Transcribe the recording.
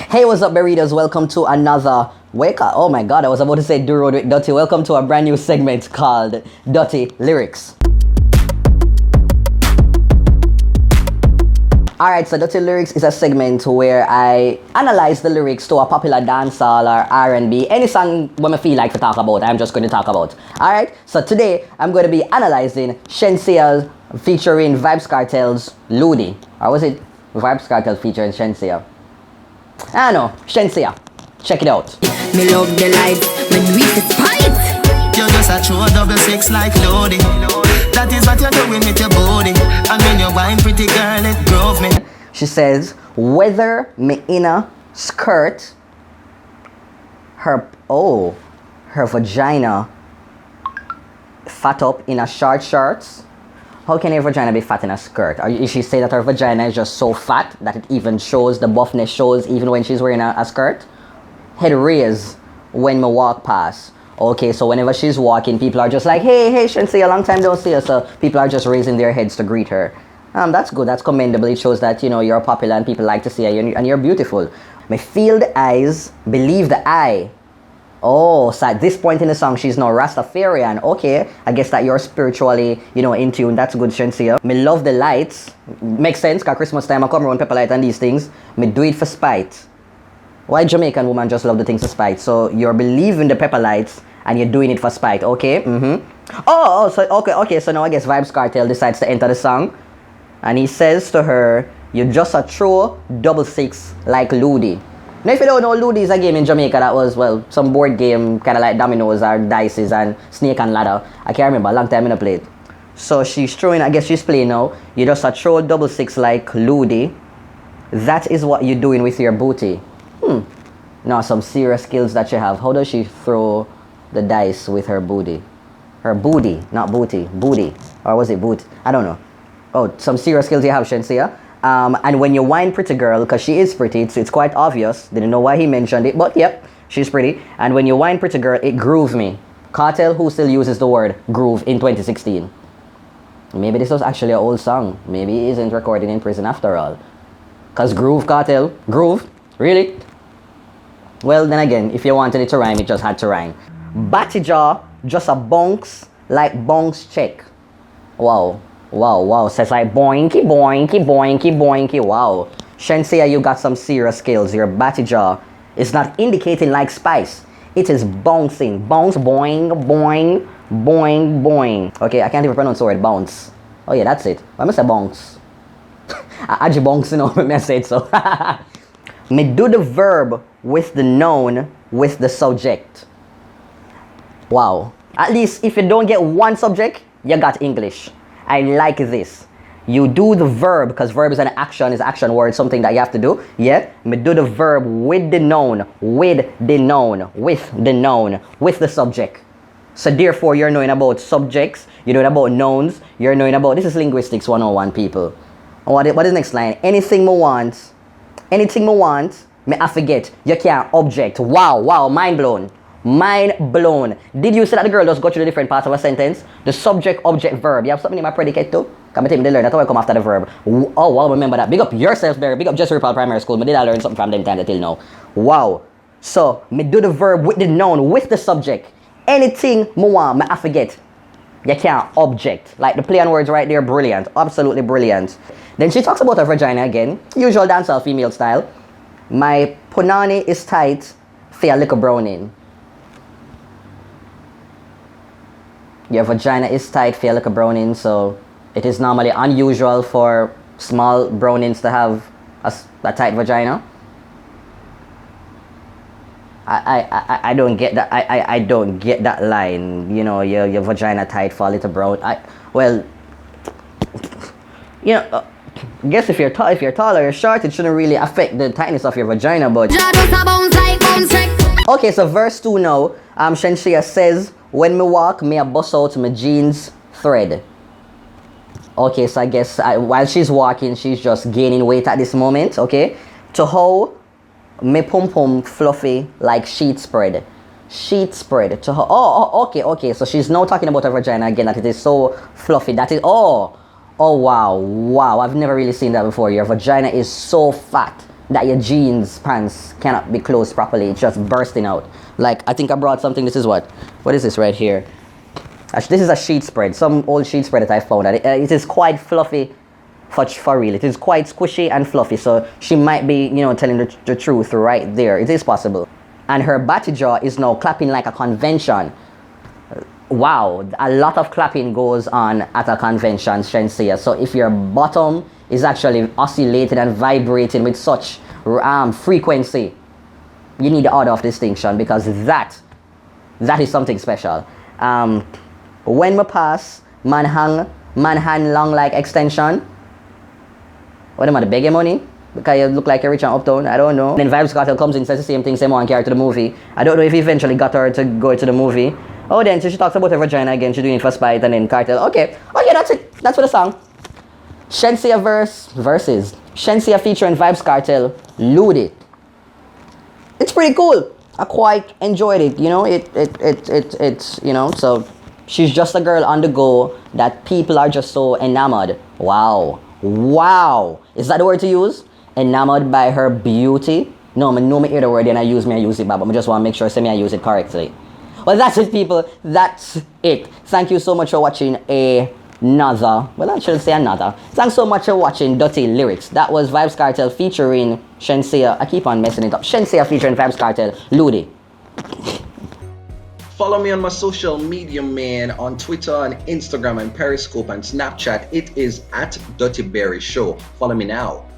Hey, what's up, burritos? Welcome to another wake up. Oh my god, I was about to say Do Road with Dutty. Welcome to a brand new segment called Dutty Lyrics. Alright, so Dutty Lyrics is a segment where I analyze the lyrics to a popular dancehall or R&B, any song when I feel like to talk about, I'm just going to talk about. Alright, so today I'm going to be analyzing Shenseea featuring Vybz Kartel's Loodi. Or was it Vybz Kartel featuring Shenseea? I don't know, Shenseea. Check it out. Me love the life, me do it despite. You're just a true double six like Loodi. That is what you're doing with your body. And when you're wine pretty girl, it drove me. She says, whether me in a skirt, her vagina fat up in a short shorts. How can your vagina be fat in a skirt? Or is she saying that her vagina is just so fat that it even shows, the buffness shows even when she's wearing a skirt? Head raise when me walk past. Okay, so whenever she's walking, people are just like, hey, Shenseea, a long time don't see her. So people are just raising their heads to greet her. That's good, that's commendable. It shows that, you know, you're popular and people like to see you and you're beautiful. Me feel the eyes, believe the eye. Oh, so at this point in the song, she's now Rastafarian. Okay, I guess that you're spiritually, you know, in tune. That's good, Shenseea. Me love the lights. Makes sense, because Christmas time I come around pepper light and these things. Me do it for spite. Why Jamaican woman just love the things for spite? So you're believing the pepper lights and you're doing it for spite, okay? So now I guess Vybz Kartel decides to enter the song. And he says to her, you're just a true double six like Loodi. Now if you don't know, Loodi is a game in Jamaica that was, well, some board game, kind of like dominoes or dices and snake and ladder. I can't remember, a long time I played. So she's throwing, I guess she's playing now, you're just a true double six like Loodi. That is what you're doing with your booty. Now some serious skills that she have. How does she throw the dice with her booty? Her booty, not booty, booty. Or was it boot? I don't know. Oh, some serious skills you have, Shenseea. And when you whine pretty girl, because she is pretty, it's quite obvious. Didn't know why he mentioned it, but yep, she's pretty. And when you whine pretty girl, it groove me. Kartel, who still uses the word groove in 2016. Maybe this was actually an old song. Maybe he isn't recording in prison after all. Because groove, Kartel, groove, really? Well, then again, if you wanted it to rhyme, it just had to rhyme. Batty jaw, just a bonks, like bonks check. Wow. Says like boinky, boinky, boinky, boinky. Wow. Shenseea, you got some serious skills. Your batty jaw is not indicating like spice. It is bouncing. Bounce, boing, boing, boing, boing. Okay, I can't even pronounce the word bounce. Oh yeah, that's it. Why must I bounce? I just bounce, you know, when I say it so. Me do the verb with the noun with the subject. Wow. At least if you don't get one subject, you got English. I like this. You do the verb, because verb is an action word, something that you have to do. Yeah? Me do the verb with the noun, with the noun, with the noun, with the subject. So therefore, you're knowing about subjects, you're knowing about nouns, you're knowing about, this is linguistics 101, people. What is the next line? Anything me want, me I forget. You can't object. Wow, mind blown. Mind blown. Did you say that the girl just go through the different parts of a sentence? The subject, object, verb. You have something in my predicate too? Come and take me to learn. That's how I come after the verb. Oh, wow, remember that. Big up yourself, Barry. Big up Jesse Paul Primary School. But did I learn something from them time till now? Wow. So, me do the verb with the noun, with the subject. Anything me want, me I forget. You can't object. Like the play on words right there, brilliant. Absolutely brilliant. Then she talks about her vagina again. Usual dancehall female style. My punani is tight for a little browning. Your vagina is tight for a little browning, so it is normally unusual for small brownings to have a tight vagina. I don't get that. I don't get that line. You know, your vagina tight for a little brown. Well, you know. I guess if you're tall or short, it shouldn't really affect the tightness of your vagina, but... Okay, so verse 2 now. Shenseea says, when me walk, me I bust out my jeans thread. Okay, so I guess while she's walking, she's just gaining weight at this moment, okay? To how me pum pum fluffy like sheet spread. Sheet spread. To her, okay. So she's now talking about her vagina again, that it is so fluffy. That is, oh wow, I've never really seen that before. Your vagina is so fat. that your jeans pants cannot be closed properly. It's just bursting out. Like, I think I brought something. This is what is this right here? Actually, this is a sheet spread, some old sheet spread that I found. And it is quite fluffy for real. It is quite squishy and fluffy. So she might be, telling the truth right there. It is possible. And her batty jaw is now clapping like a convention. Wow, a lot of clapping goes on at a convention, Shenseea. So if your bottom is actually oscillating and vibrating with such frequency, you need the order of distinction, because that is something special. When me pass, man hand long like extension. What am I, the begging money? Because you look like you're rich and uptown, I don't know. Then Vybz Kartel comes in, says the same thing, same one carry to the movie. I don't know if he eventually got her to go to the movie. Oh, then so she talks about her vagina again, she's doing it for spite, and then Kartel, okay, that's it, that's for the song. Shenseea verses. Shenseea featuring Vybz Kartel, Loodi. It's pretty cool. I quite enjoyed it, it's, so she's just a girl on the go that people are just so enamored. Wow. Is that the word to use? Enamored by her beauty? No, I know me hear the word and I use it, but I just want to make sure I use it correctly. Well, that's it, people. That's it. Thank you so much for watching another. Well, I shouldn't say another. Thanks so much for watching Dutty Lyrics. That was Vybz Kartel featuring Shenseea. I keep on messing it up. Shenseea featuring Vybz Kartel, Loodi. Follow me on my social media, man, on Twitter and Instagram and Periscope and Snapchat. It is @TheDuttyBerryShow. Follow me now.